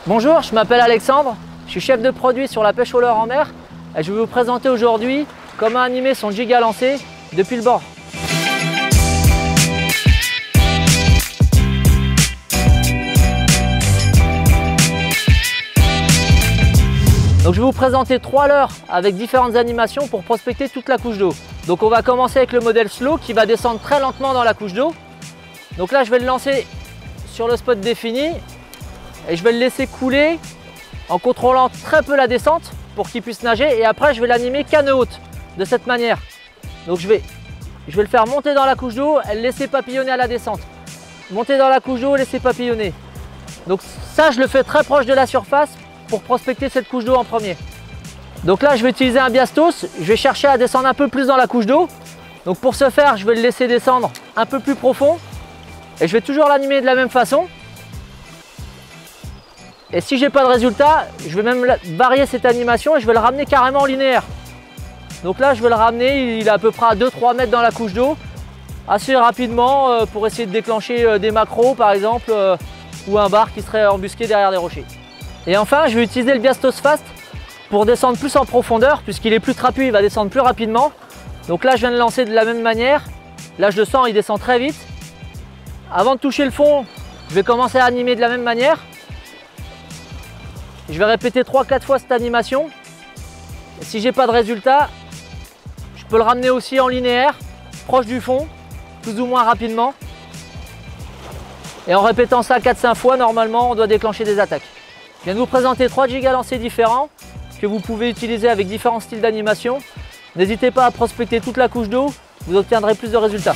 Bonjour, je m'appelle Alexandre, je suis chef de produit sur la pêche au leurre en mer et je vais vous présenter aujourd'hui comment animer son jig à lancer depuis le bord. Donc je vais vous présenter 3 leurres avec différentes animations pour prospecter toute la couche d'eau. Donc on va commencer avec le modèle slow qui va descendre très lentement dans la couche d'eau. Donc là je vais le lancer sur le spot défini et je vais le laisser couler en contrôlant très peu la descente pour qu'il puisse nager, et après je vais l'animer canne haute de cette manière. Donc je vais le faire monter dans la couche d'eau et le laisser papillonner à la descente. Monter dans la couche d'eau, laisser papillonner. Donc ça je le fais très proche de la surface pour prospecter cette couche d'eau en premier. Donc là je vais utiliser un biastos, je vais chercher à descendre un peu plus dans la couche d'eau. Donc pour ce faire je vais le laisser descendre un peu plus profond et je vais toujours l'animer de la même façon. Et si j'ai pas de résultat, je vais même varier cette animation et je vais le ramener carrément en linéaire. Donc là je vais le ramener, il est à peu près à 2-3 mètres dans la couche d'eau, assez rapidement pour essayer de déclencher des macros par exemple, ou un bar qui serait embusqué derrière des rochers. Et enfin je vais utiliser le biastos fast pour descendre plus en profondeur, puisqu'il est plus trapu, il va descendre plus rapidement. Donc là je viens de lancer de la même manière, là je le sens, il descend très vite. Avant de toucher le fond, je vais commencer à animer de la même manière. Je vais répéter 3-4 fois cette animation. Et si j'ai pas de résultat, je peux le ramener aussi en linéaire, proche du fond, plus ou moins rapidement. Et en répétant ça 4-5 fois, normalement, on doit déclencher des attaques. Je viens de vous présenter 3 jigs à lancer différents que vous pouvez utiliser avec différents styles d'animation. N'hésitez pas à prospecter toute la couche d'eau, vous obtiendrez plus de résultats.